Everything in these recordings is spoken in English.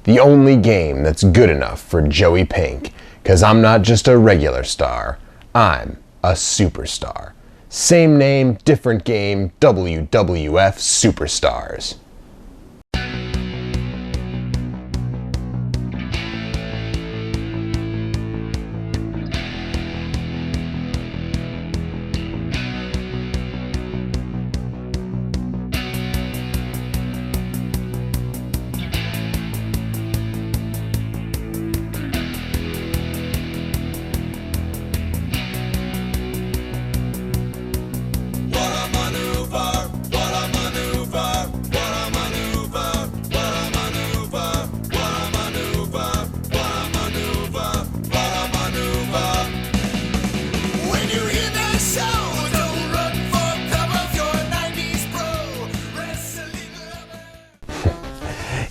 The only game that's good enough for Joey Pink, 'cause I'm not just a regular star, I'm a superstar. Same name, different game, WWF Superstars.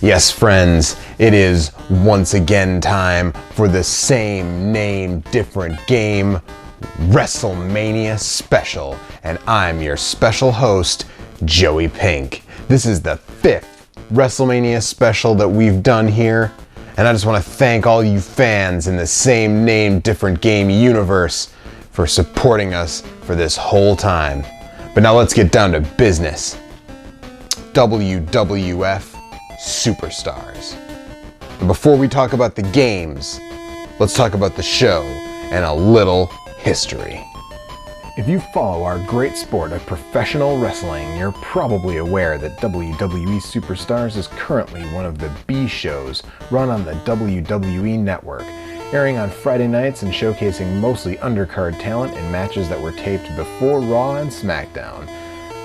Yes, friends, it is once again time for the same name, different game, WrestleMania Special, and I'm your special host, Joey Pink. This is the 5th WrestleMania Special that we've done here, and I just want to thank all you fans in the same name, different game universe for supporting us for this whole time. But now let's get down to business. WWF Superstars. But before we talk about the games, let's talk about the show and a little history. If you follow our great sport of professional wrestling, you're probably aware that WWE Superstars is currently one of the B shows run on the WWE Network, airing on Friday nights and showcasing mostly undercard talent in matches that were taped before Raw and SmackDown.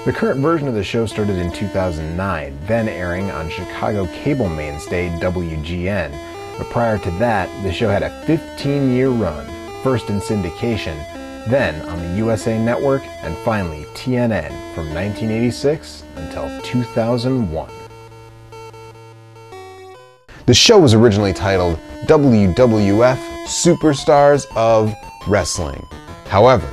The current version of the show started in 2009, then airing on Chicago cable mainstay WGN. But prior to that, the show had a 15-year run, first in syndication, then on the USA Network, and finally TNN from 1986 until 2001. The show was originally titled WWF Superstars of Wrestling. However,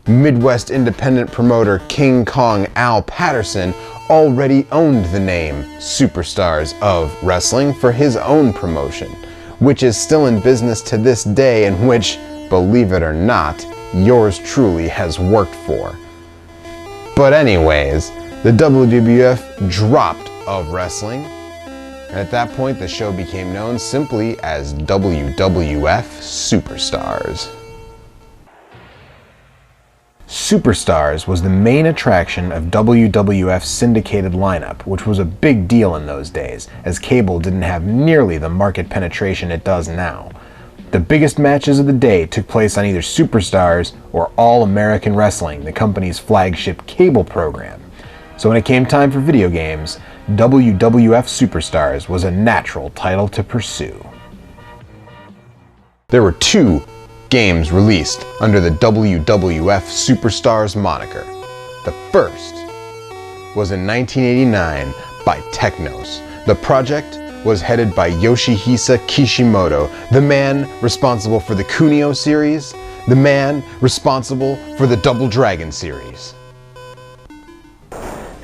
Midwest independent promoter King Kong Al Patterson already owned the name Superstars of Wrestling for his own promotion, which is still in business to this day and which, believe it or not, yours truly has worked for. But anyways, the WWF dropped of wrestling, and at that point the show became known simply as WWF Superstars. Superstars was the main attraction of WWF's syndicated lineup, which was a big deal in those days, as cable didn't have nearly the market penetration it does now. The biggest matches of the day took place on either Superstars or All American Wrestling, the company's flagship cable program. So when it came time for video games, WWF Superstars was a natural title to pursue. There were 2 games released under the WWF Superstars moniker. The first was in 1989 by Technos. The project was headed by Yoshihisa Kishimoto, the man responsible for the Kunio series, the man responsible for the Double Dragon series.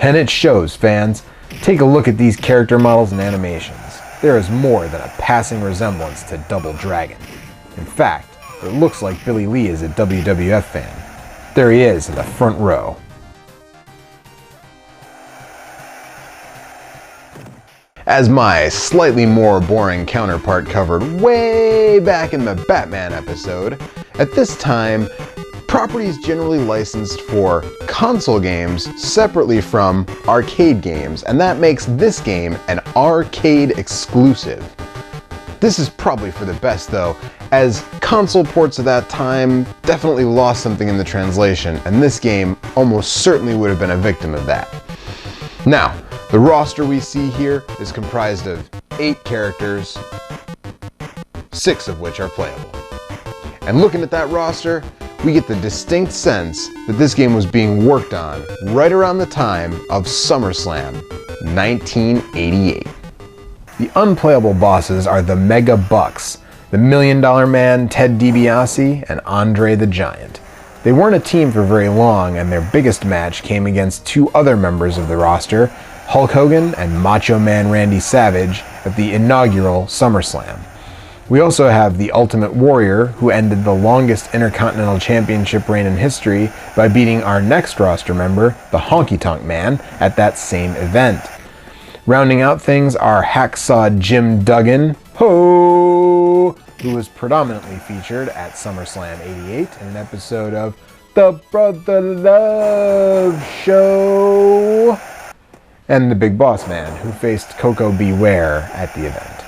And it shows, fans. Take a look at these character models and animations. There is more than a passing resemblance to Double Dragon. In fact, it looks like Billy Lee is a WWF fan. There he is in the front row. As my slightly more boring counterpart covered way back in the Batman episode, at this time, properties generally licensed for console games separately from arcade games, and that makes this game an arcade exclusive. This is probably for the best though, as console ports of that time definitely lost something in the translation, and this game almost certainly would have been a victim of that. Now, the roster we see here is comprised of 8 characters, 6 of which are playable. And looking at that roster, we get the distinct sense that this game was being worked on right around the time of SummerSlam 1988. The unplayable bosses are the Mega Bucks, the $1 Million Man Ted DiBiase, and Andre the Giant. They weren't a team for very long, and their biggest match came against 2 other members of the roster, Hulk Hogan and Macho Man Randy Savage at the inaugural SummerSlam. We also have the Ultimate Warrior, who ended the longest Intercontinental Championship reign in history by beating our next roster member, the Honky Tonk Man, at that same event. Rounding out things are Hacksaw Jim Duggan, who was predominantly featured at SummerSlam '88 in an episode of The Brother Love Show, and the Big Boss Man, who faced Coco Beware at the event.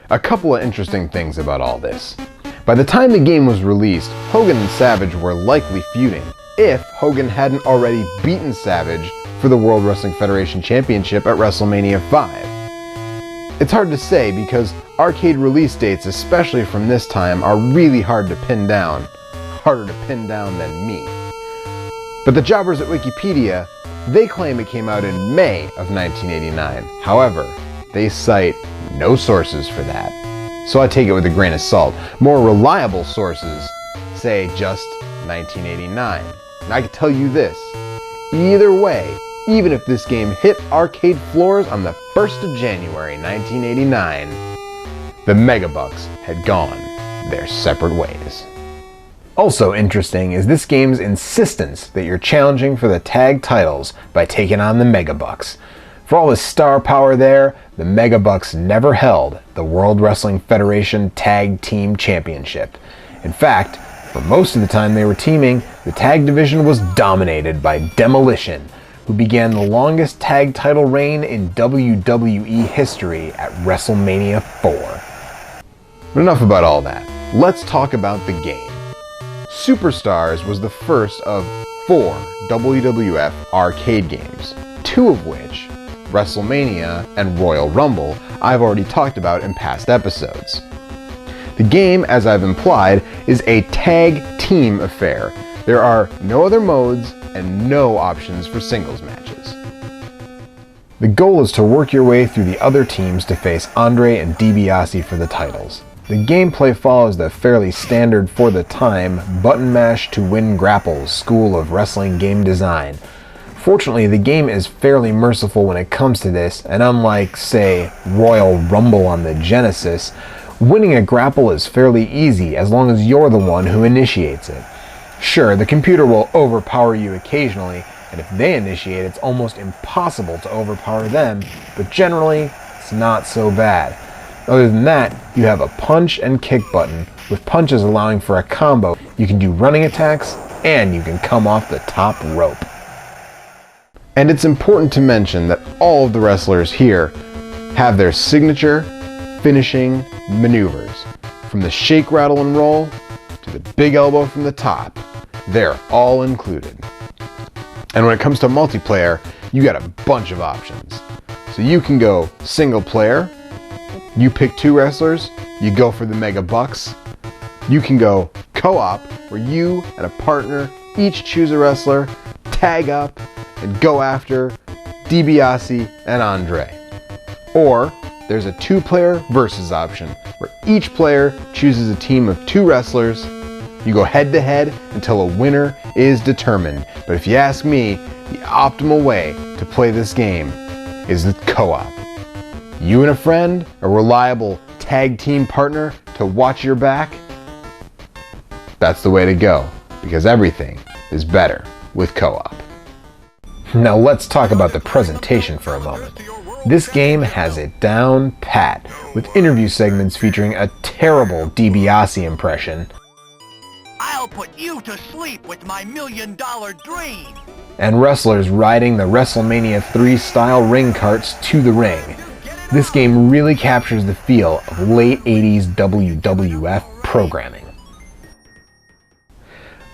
A couple of interesting things about all this. By the time the game was released, Hogan and Savage were likely feuding, if Hogan hadn't already beaten Savage for the World Wrestling Federation Championship at WrestleMania 5. It's hard to say because arcade release dates, especially from this time, are really hard to pin down. Harder to pin down than me. But the jobbers at Wikipedia, they claim it came out in May of 1989. However, they cite no sources for that. So I take it with a grain of salt. More reliable sources say just 1989. And I can tell you this, either way, even if this game hit arcade floors on the 1st of January 1989, the Megabucks had gone their separate ways. Also interesting is this game's insistence that you're challenging for the tag titles by taking on the Megabucks. For all the star power there, the Megabucks never held the World Wrestling Federation Tag Team Championship. In fact, for most of the time they were teaming, the tag division was dominated by Demolition, who began the longest tag title reign in WWE history at WrestleMania 4. But enough about all that. Let's talk about the game. Superstars was the first of 4 WWF arcade games, 2 of which, WrestleMania and Royal Rumble, I've already talked about in past episodes. The game, as I've implied, is a tag team affair. There are no other modes and no options for singles matches. The goal is to work your way through the other teams to face Andre and DiBiase for the titles. The gameplay follows the fairly standard for the time button mash to win grapples school of wrestling game design. Fortunately, the game is fairly merciful when it comes to this, and unlike, say, Royal Rumble on the Genesis, winning a grapple is fairly easy as long as you're the one who initiates it. Sure, the computer will overpower you occasionally, and if they initiate, it's almost impossible to overpower them, but generally, it's not so bad. Other than that, you have a punch and kick button, with punches allowing for a combo. You can do running attacks, and you can come off the top rope. And it's important to mention that all of the wrestlers here have their signature finishing maneuvers. From the shake, rattle, and roll to the big elbow from the top, they're all included. And when it comes to multiplayer, you got a bunch of options. So you can go single player, you pick 2 wrestlers, you go for the Mega Bucks. You can go co-op, where you and a partner each choose a wrestler, tag up, and go after DiBiase and Andre. Or there's a 2-player versus option, where each player chooses a team of 2 wrestlers. You go head to head until a winner is determined. But if you ask me, the optimal way to play this game is the co-op. You and a friend, a reliable tag team partner to watch your back, that's the way to go, because everything is better with co-op. Now let's talk about the presentation for a moment. This game has it down pat, with interview segments featuring a terrible DiBiase impression. I'll put you to sleep with my $1 million dream! And wrestlers riding the WrestleMania 3 style ring carts to the ring. This game really captures the feel of late 80s WWF programming.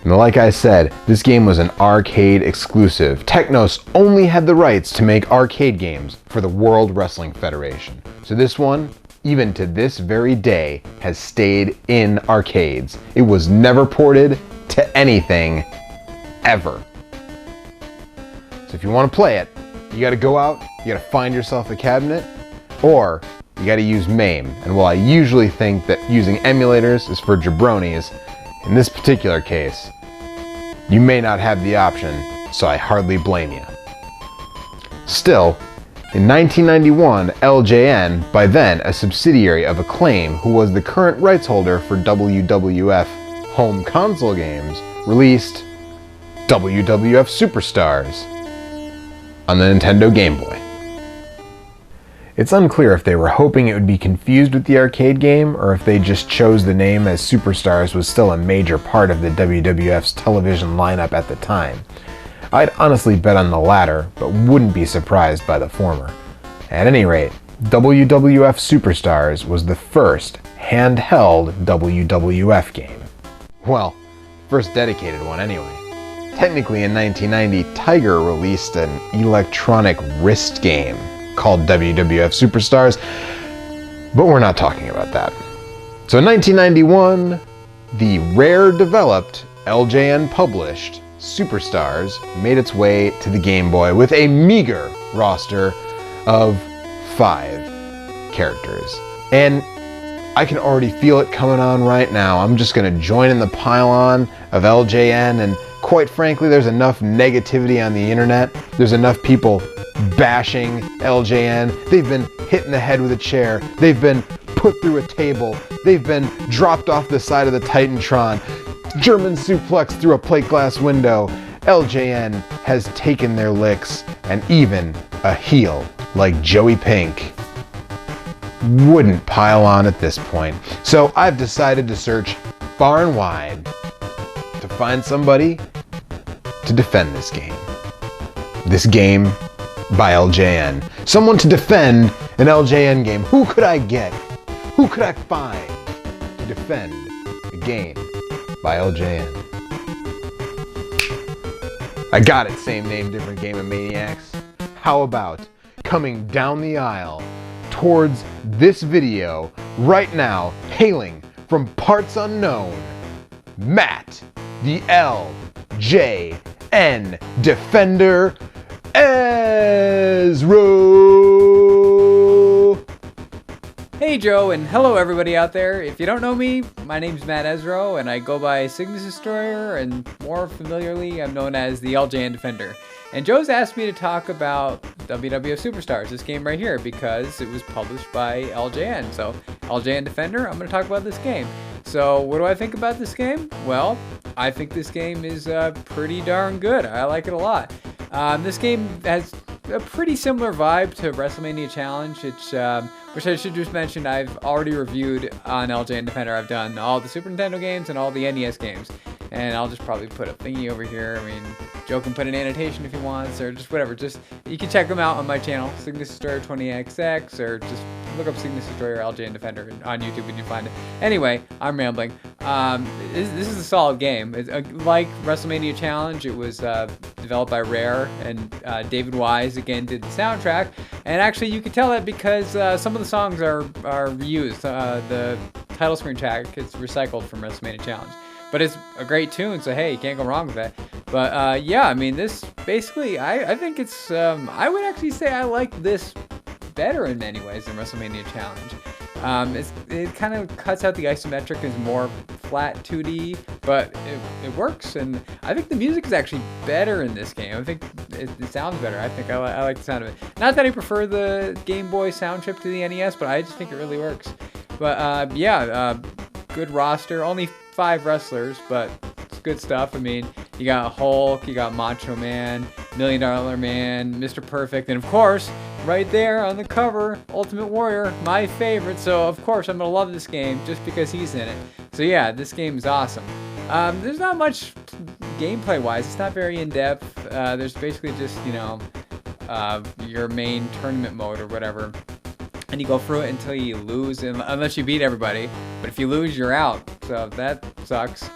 Now, like I said, this game was an arcade exclusive. Technos only had the rights to make arcade games for the World Wrestling Federation. So this one, even to this very day, has stayed in arcades. It was never ported to anything, ever. So if you want to play it, you gotta go out, you gotta find yourself a cabinet, or you gotta use MAME. And while I usually think that using emulators is for jabronis, in this particular case, you may not have the option so I hardly blame you. Still, in 1991, LJN, by then a subsidiary of Acclaim, who was the current rights holder for WWF home console games, released WWF Superstars on the Nintendo Game Boy. It's unclear if they were hoping it would be confused with the arcade game, or if they just chose the name as Superstars was still a major part of the WWF's television lineup at the time. I'd honestly bet on the latter, but wouldn't be surprised by the former. At any rate, WWF Superstars was the first handheld WWF game. Well, first dedicated one anyway. Technically in 1990, Tiger released an electronic wrist game called WWF Superstars, but we're not talking about that. So in 1991, the Rare developed, LJN published Superstars made its way to the Game Boy with a meager roster of 5 characters. And I can already feel it coming on right now. I'm just gonna join in the pile-on of LJN, and quite frankly, there's enough negativity on the internet. There's enough people bashing LJN. They've been hit in the head with a chair. They've been put through a table. They've been dropped off the side of the Titantron. German suplex through a plate glass window. LJN has taken their licks, and even a heel like Joey Pink wouldn't pile on at this point. So I've decided to search far and wide to find somebody to defend this game. This game by LJN. Someone to defend an LJN game. Who could I get? Who could I find to defend a game by LJN? I got it, same name, different game of maniacs. How about coming down the aisle towards this video right now, hailing from parts unknown, Matt, the LJN Defender, Ezro. Hey Joe, and hello everybody out there. If you don't know me, my name's Matt Ezro, and I go by Cygnus Destroyer, and more familiarly, I'm known as the LJN Defender. And Joe's asked me to talk about WWF Superstars, this game right here, because it was published by LJN. So, LJN Defender, I'm going to talk about this game. So, what do I think about this game? Well, I think this game is pretty darn good. I like it a lot. This game has a pretty similar vibe to WrestleMania Challenge, which I should just mention I've already reviewed on LJN Defender. I've done all the Super Nintendo games and all the NES games. And I'll just probably put a thingy over here. I mean, Joe can put an annotation if he wants, or just whatever. Just, you can check them out on my channel, Cygnus Destroyer 20XX, or just look up Cygnus Destroyer LJN Defender on YouTube and you find it. Anyway, I'm rambling. This is a solid game. It's, like WrestleMania Challenge, it was developed by Rare, and David Wise again did the soundtrack. And actually, you can tell that because some of the songs are reused. The title screen track is recycled from WrestleMania Challenge. But it's a great tune, so hey, you can't go wrong with that. But yeah, I mean, this basically, I think it's, I would actually say I like this better in many ways than WrestleMania Challenge. It kind of cuts out the isometric, is more flat 2D, but it works, and I think the music is actually better in this game. I think it sounds better. I think I like the sound of it. Not that I prefer the Game Boy sound chip to the NES, but I just think it really works. But yeah, good roster, only 5 wrestlers, but it's good stuff. I mean, you got Hulk, you got Macho Man, $1 Million Man, Mr. Perfect, and of course, right there on the cover, Ultimate Warrior, my favorite. So of course, I'm gonna love this game just because he's in it. So yeah, this game is awesome. There's not much gameplay-wise. It's not very in-depth. There's basically just, you know, your main tournament mode or whatever. And you go through it until you lose, unless you beat everybody. But if you lose, you're out. So that sucks.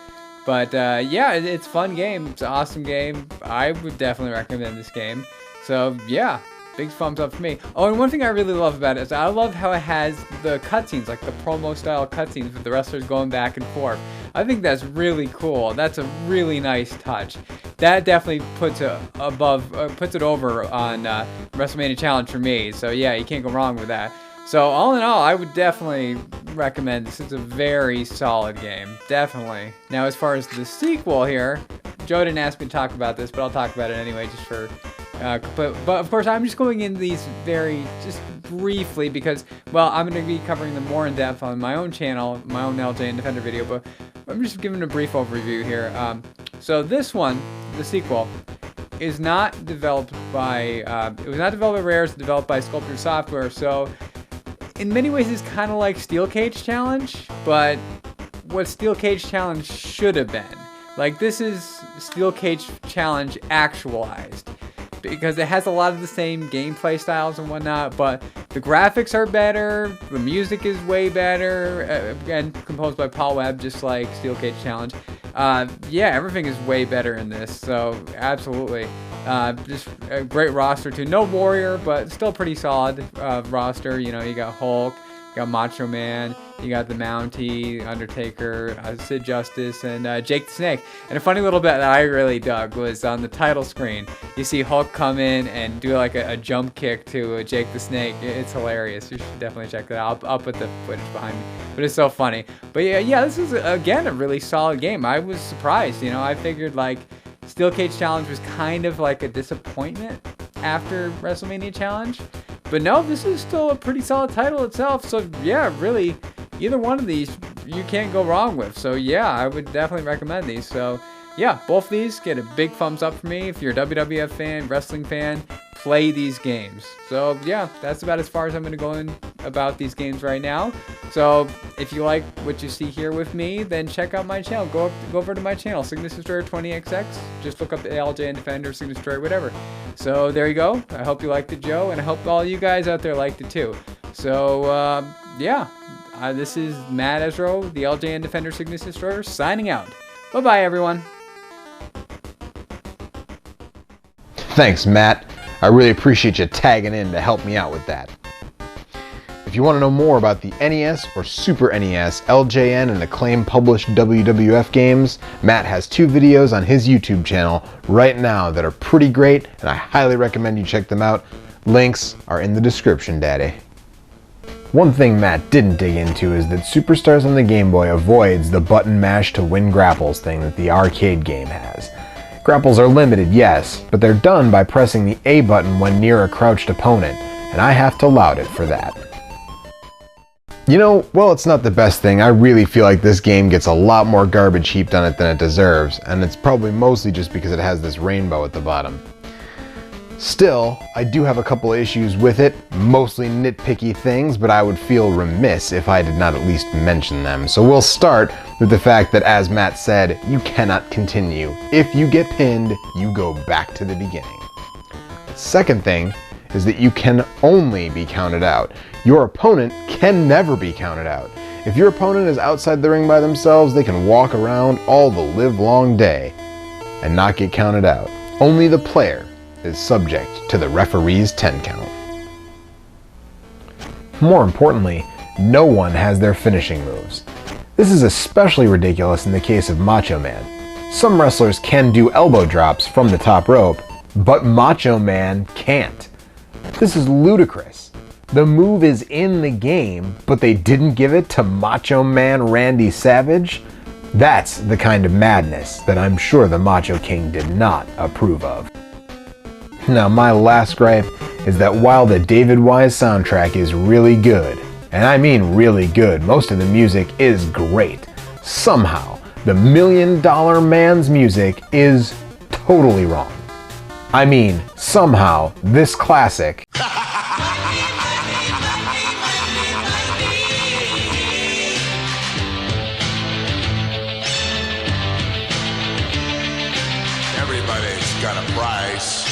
But yeah, it's a fun game. It's an awesome game. I would definitely recommend this game. So yeah, big thumbs up for me. Oh, and one thing I really love about it is I love how it has the cutscenes, like the promo-style cutscenes with the wrestlers going back and forth. I think that's really cool. That's a really nice touch. That definitely puts it over on WrestleMania Challenge for me. So yeah, you can't go wrong with that. So all in all, I would definitely recommend this. It's a very solid game, definitely. Now as far as the sequel here, Joe didn't ask me to talk about this, but I'll talk about it anyway, just for. But of course, I'm just going into these just briefly because, well, I'm going to be covering them more in depth on my own channel, my own LJN Defender video, but I'm just giving a brief overview here. So this one, the sequel, is not developed by, it was not developed by Rare, it's developed by Sculptor Software, so in many ways it's kind of like Steel Cage Challenge, but what Steel Cage Challenge should have been. Like, this is Steel Cage Challenge actualized, because it has a lot of the same gameplay styles and whatnot, but the graphics are better, the music is way better, again, composed by Paul Webb, just like Steel Cage Challenge. Yeah, everything is way better in this, so absolutely. Just a great roster too. No Warrior, but still pretty solid roster. You know, you got Hulk, you got Macho Man, you got the Mountie, Undertaker, Sid Justice, and Jake the Snake. And a funny little bit that I really dug was on the title screen. You see Hulk come in and do like a jump kick to Jake the Snake. It's hilarious. You should definitely check that out. I'll put the footage behind me. But it's so funny. But yeah, this is, again, a really solid game. I was surprised. You know, I figured like Steel Cage Challenge was kind of like a disappointment after WrestleMania Challenge. But no, this is still a pretty solid title itself. So yeah, really, either one of these you can't go wrong with. So yeah, I would definitely recommend these. So yeah, both these get a big thumbs up for me. If you're a WWF fan, wrestling fan, play these games. So yeah, that's about as far as I'm going to go in about these games right now. So if you like what you see here with me, then check out my channel. Go over to my channel, Signature Destroyer 20XX. Just look up the LJN Defender, Signature Destroyer, whatever. So there you go. I hope you liked it, Joe, and I hope all you guys out there liked it too. So yeah, this is Matt Ezro, the LJN Defender, Signature Destroyer, signing out. Bye-bye, everyone. Thanks, Matt. I really appreciate you tagging in to help me out with that. If you want to know more about the NES or Super NES, LJN, and Acclaim published WWF games, Matt has 2 videos on his YouTube channel right now that are pretty great, and I highly recommend you check them out. Links are in the description, Daddy. One thing Matt didn't dig into is that Superstars on the Game Boy avoids the button mash to win grapples thing that the arcade game has. Grapples are limited, yes, but they're done by pressing the A button when near a crouched opponent, and I have to laud it for that. You know, well, it's not the best thing. I really feel like this game gets a lot more garbage heaped on it than it deserves, and it's probably mostly just because it has this rainbow at the bottom. Still, I do have a couple of issues with it, mostly nitpicky things, but I would feel remiss if I did not at least mention them. So we'll start with the fact that, as Matt said, you cannot continue. If you get pinned, you go back to the beginning. Second thing is that you can only be counted out. Your opponent can never be counted out. If your opponent is outside the ring by themselves, they can walk around all the livelong day and not get counted out. Only the player is subject to the referee's 10 count. More importantly, no one has their finishing moves. This is especially ridiculous in the case of Macho Man. Some wrestlers can do elbow drops from the top rope, but Macho Man can't. This is ludicrous. The move is in the game, but they didn't give it to Macho Man Randy Savage? That's the kind of madness that I'm sure the Macho King did not approve of. Now, my last gripe is that while the David Wise soundtrack is really good, and I mean really good, most of the music is great, somehow the $1 Million Man's music is totally wrong. I mean, somehow this classic Everybody's got a price.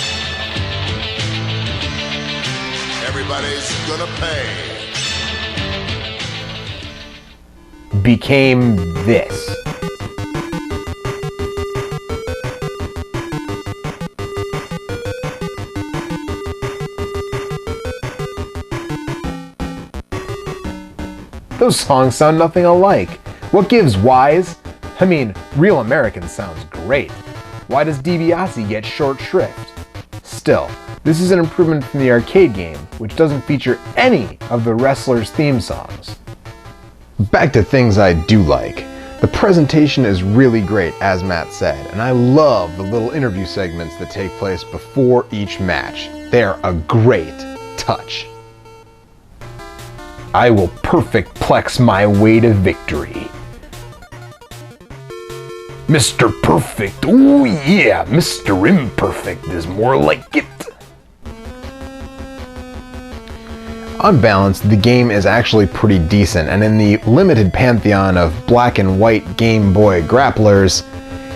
Everybody's gonna pay. became this. Those songs sound nothing alike. What gives, Wise? I mean, Real American sounds great. Why does DiBiase get short shrift? Still, this is an improvement from the arcade game, which doesn't feature any of the wrestlers' theme songs. Back to things I do like. The presentation is really great, as Matt said, and I love the little interview segments that take place before each match. They are a great touch. I will perfect plex my way to victory. Mr. Perfect, oh yeah, Mr. Imperfect is more like it. On balance, the game is actually pretty decent, and in the limited pantheon of black and white Game Boy grapplers,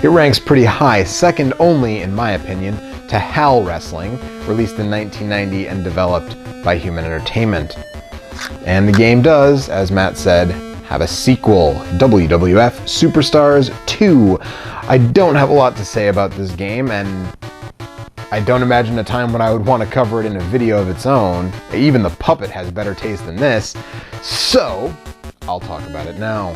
it ranks pretty high, second only, in my opinion, to HAL Wrestling, released in 1990 and developed by Human Entertainment. And the game does, as Matt said, have a sequel, WWF Superstars 2. I don't have a lot to say about this game, and I don't imagine a time when I would want to cover it in a video of its own. Even the puppet has better taste than this, so I'll talk about it now.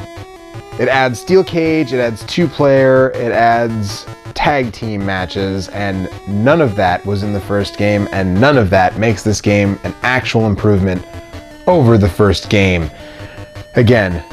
It adds steel cage, it adds 2-player, it adds tag team matches, and none of that was in the first game, and none of that makes this game an actual improvement over the first game. Again,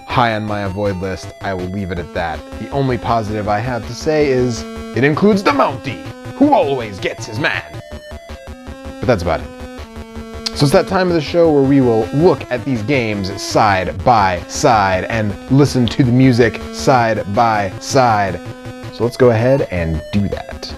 high on my avoid list, I will leave it at that. The only positive I have to say is it includes the Mountie, who always gets his man. But that's about it. So it's that time of the show where we will look at these games side by side and listen to the music side by side. So let's go ahead and do that.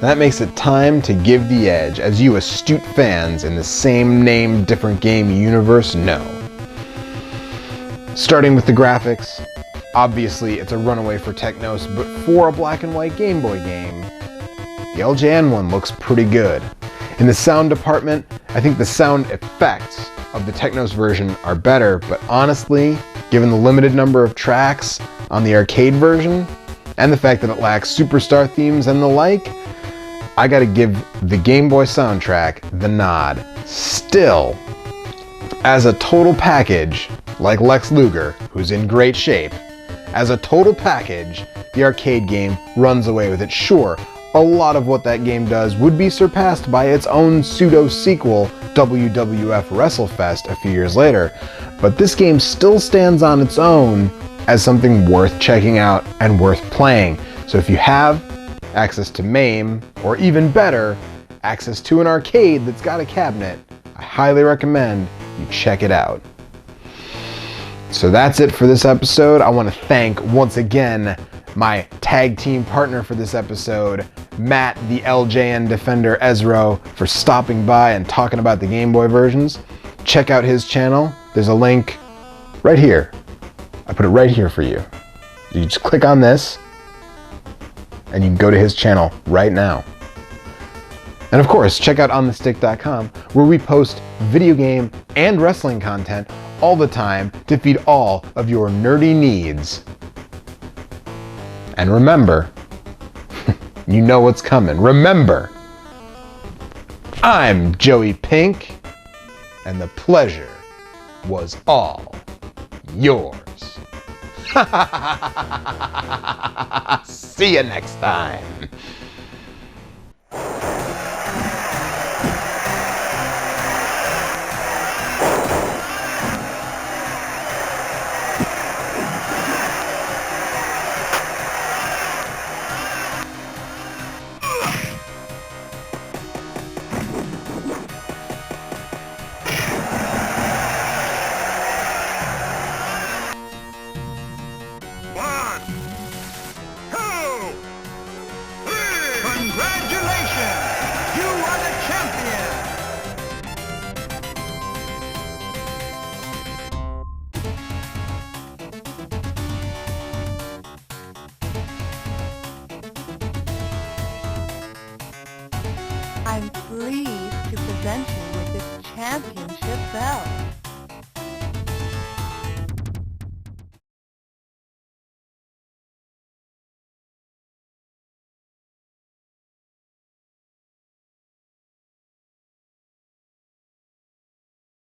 That makes it time to give the edge, as you astute fans in the same name, different game universe know. Starting with the graphics, obviously it's a runaway for Technos, but for a black and white Game Boy game, the LJN one looks pretty good. In the sound department, I think the sound effects of the Technos version are better, but honestly, given the limited number of tracks on the arcade version, and the fact that it lacks superstar themes and the like, I gotta give the Game Boy soundtrack the nod. Still, as a total package, like Lex Luger, who's in great shape, as a total package, the arcade game runs away with it. Sure, a lot of what that game does would be surpassed by its own pseudo-sequel, WWF WrestleFest, a few years later, but this game still stands on its own as something worth checking out and worth playing. So if you have access to MAME, or even better, access to an arcade that's got a cabinet, I highly recommend you check it out. So that's it for this episode. I want to thank once again my tag team partner for this episode, Matt the LJN Defender Ezro, for stopping by and talking about the Game Boy versions. check out his channel. There's a link right here. I put it right here for you. You just click on this and you can go to his channel right now. And of course, check out onthestick.com, where we post video game and wrestling content all the time to feed all of your nerdy needs. And remember, you know what's coming. Remember, I'm Joey Pink, and the pleasure was all yours. See you next time. Congratulations! You are the champion! I'm pleased to present you with this championship belt.